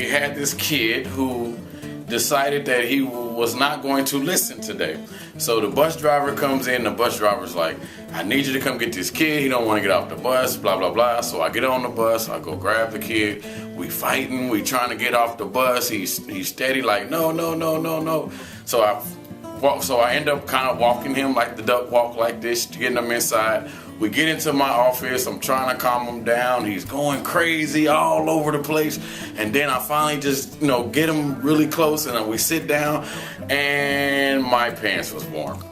had this kid who decided that he was not going to listen today. So the bus driver comes in, the bus driver's like, I need you to come get this kid, he don't want to get off the bus, blah, blah, blah. So I get on the bus, I go grab the kid, we fighting, we trying to get off the bus, he's steady like, no. So I end up kind of walking him like the duck walk like this, getting him inside. We get into my office, I'm trying to calm him down, he's going crazy all over the place, and then I finally just, get him really close, and we sit down, and my pants was warm.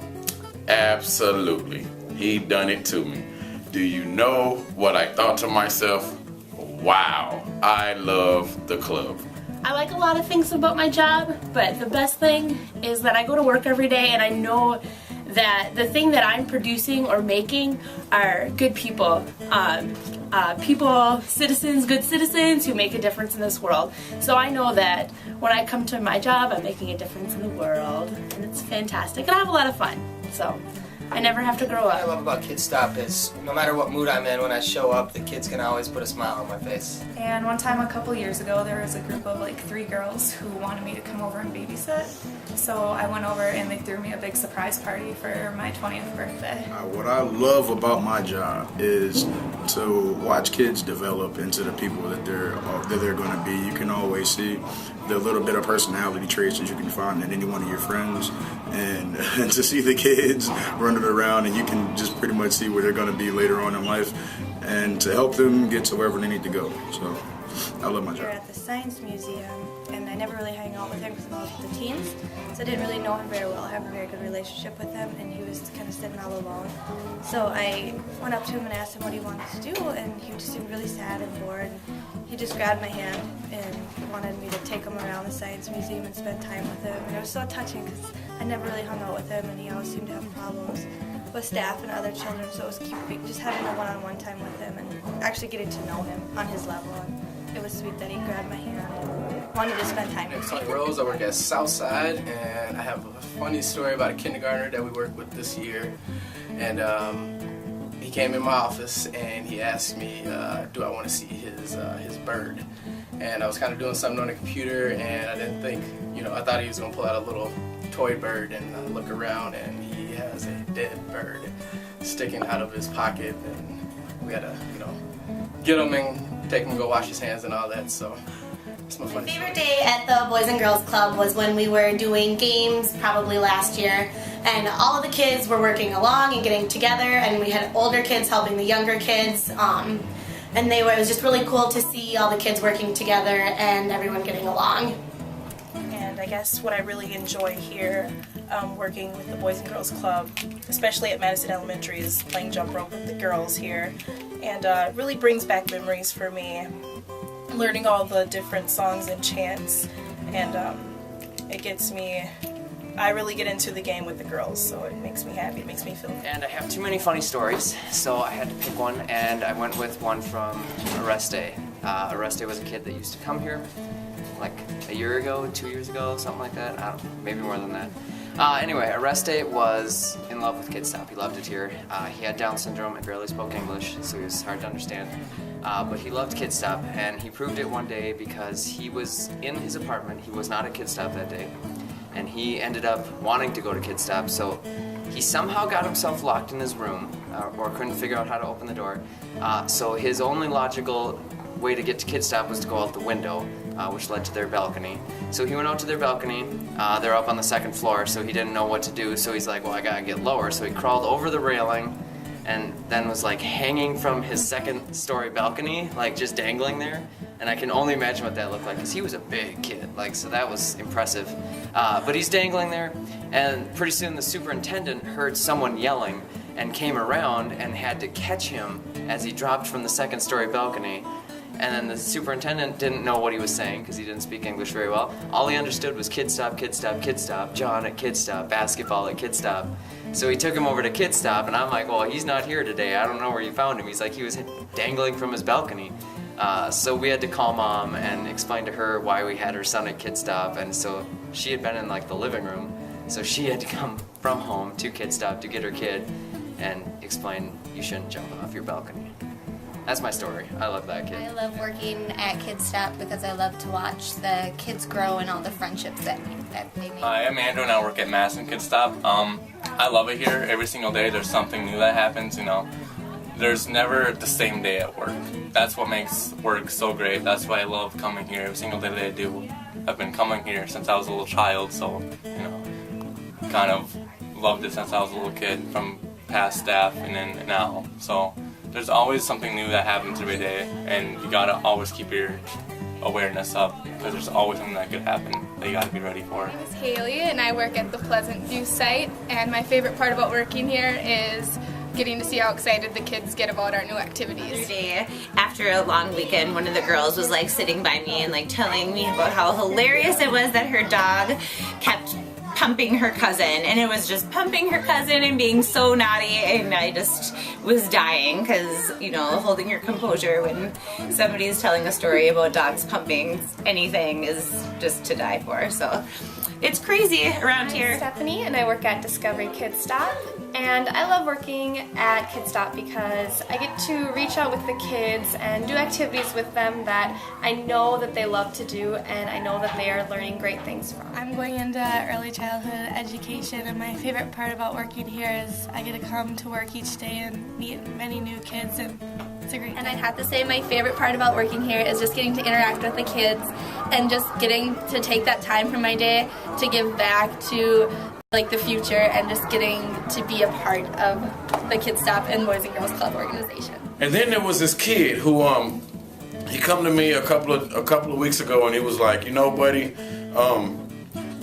Absolutely. He done it to me. Do you know what I thought to myself? Wow, I love the club. I like a lot of things about my job, but the best thing is that I go to work every day and I know that the thing that I'm producing or making are good people. Good citizens who make a difference in this world. So I know that when I come to my job, I'm making a difference in the world, and it's fantastic, and I have a lot of fun. So I never have to grow What I up. love about Kid Stop is no matter what mood I'm in, when I show up, the kids can always put a smile on my face. And one time a couple years ago, there was a group of like 3 girls who wanted me to come over and babysit. So I went over and they threw me a big surprise party for my 20th birthday. What I love about my job is to watch kids develop into the people that they're going to be. You can always see the little bit of personality traits that you can find in any one of your friends, and to see the kids running around, and you can just pretty much see where they're going to be later on in life, and to help them get to wherever they need to go. So I love my We're job. at the Science Museum, and I never really hang out with him because I was with the teens, so I didn't really know him very well. I have a very good relationship with him, and he was kind of sitting all alone. So I went up to him and asked him what he wanted to do, and he just seemed really sad and bored. He just grabbed my hand and wanted me to take him around the Science Museum and spend time with him. And it was so touching because I never really hung out with him, and he always seemed to have problems with staff and other children, so it was cute just having a one-on-one time with him and actually getting to know him on his level. And it was sweet that he grabbed my hand and wanted to spend time with I'm me. Tony Rose, I work at Southside, and I have a funny story about a kindergartner that we work with this year. And he came in my office and he asked me, do I want to see his bird? And I was kind of doing something on the computer, and I didn't think, I thought he was going to pull out a little toy bird, and I look around and he has a dead bird sticking out of his pocket, and we had to, get him and take him to go wash his hands and all that, so it's my My funny favorite story. day at the Boys and Girls Club was when we were doing games, probably last year, and all of the kids were working along and getting together, and we had older kids helping the younger kids, and it was just really cool to see all the kids working together and everyone getting along. And I guess what I really enjoy here, working with the Boys and Girls Club, especially at Madison Elementary, is playing jump rope with the girls here. And it really brings back memories for me, learning all the different songs and chants. And it gets me, I really get into the game with the girls, so it makes me happy, it makes me feel good. And I have too many funny stories, so I had to pick one, and I went with one from Arreste. Arreste was a kid that used to come here like a year ago, 2 years ago, something like that. I don't know, maybe more than that. Anyway, Arreste was in love with Kid Stop. He loved it here. He had Down syndrome and barely spoke English, so he was hard to understand. But he loved Kid Stop, and he proved it one day because he was in his apartment. He was not at Kid Stop that day, and he ended up wanting to go to Kid Stop, so he somehow got himself locked in his room, or couldn't figure out how to open the door. So his only logical way to get to Kid Stop was to go out the window, which led to their balcony. So he went out to their balcony. They're up on the 2nd floor, so he didn't know what to do. So he's like, well, I gotta get lower. So he crawled over the railing and then was like hanging from his 2nd-story balcony, like just dangling there. And I can only imagine what that looked like, because he was a big kid, so that was impressive. But he's dangling there, and pretty soon the superintendent heard someone yelling and came around and had to catch him as he dropped from the 2nd-story balcony. And then the superintendent didn't know what he was saying because he didn't speak English very well. All he understood was Kid Stop, Kid Stop, Kid Stop, John at Kid Stop, basketball at Kid Stop. So he took him over to Kid Stop, and I'm like, well, he's not here today. I don't know where you found him. He's like, he was dangling from his balcony. So we had to call Mom and explain to her why we had her son at Kid Stop. And so she had been in the living room. So she had to come from home to Kid Stop to get her kid and explain you shouldn't jump off your balcony. that's my story. I love that kid. I love working at Kid Stop because I love to watch the kids grow and all the friendships that they make. Hi, I'm Andrew and I work at Madison Kid Stop. I love it here. Every single day there's something new that happens, you know. There's never the same day at work. That's what makes work so great. That's why I love coming here every single day that I do. I've been coming here since I was a little child, so, you know, kind of loved it since I was a little kid from past staff and then now. So there's always something new that happens every day, and you gotta always keep your awareness up because there's always something that could happen that you gotta be ready for. My name is Haley and I work at the Pleasant View site, and my favorite part about working here is getting to see how excited the kids get about our new activities. Day after a long weekend, one of the girls was like sitting by me and like telling me about how hilarious it was that her dog kept pumping her cousin, and it was just pumping her cousin and being so naughty, and I just was dying because, you know, holding your composure when somebody is telling a story about dogs pumping anything is just to die for. So it's crazy around here. I'm Stephanie and I work at Discovery Kid Stop, and I love working at Kid Stop because I get to reach out with the kids and do activities with them that I know that they love to do and I know that they are learning great things from. I'm going into early childhood education, and my favorite part about working here is I get to come to work each day and meet many new kids, and it's a great And I'd have to say my favorite part about working here is just getting to interact with the kids and just getting to take that time from my day to give back to like the future and just getting to be a part of the Kid Stop and Boys and Girls Club organization. And then there was this kid who he come to me a couple of weeks ago and he was like, you know, buddy,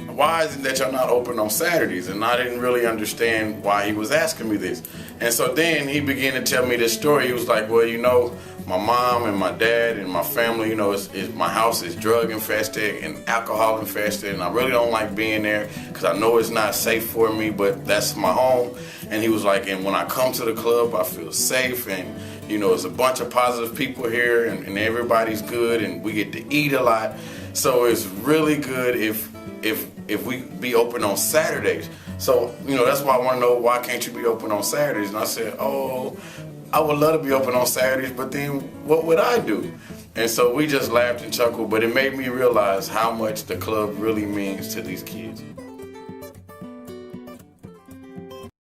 why is it that y'all not open on Saturdays? And I didn't really understand why he was asking me this. And so then he began to tell me this story. He was like, well, you know, my mom and my dad and my family, you know, my house is drug infested and alcohol infested, and I really don't like being there because I know it's not safe for me, but that's my home. And he was like, and when I come to the club, I feel safe, and you know, it's a bunch of positive people here, and everybody's good, and we get to eat a lot. So it's really good if we be open on Saturdays. So, you know, that's why I want to know, why can't you be open on Saturdays? And I said, oh, I would love to be open on Saturdays, but then what would I do? And so we just laughed and chuckled, but it made me realize how much the club really means to these kids.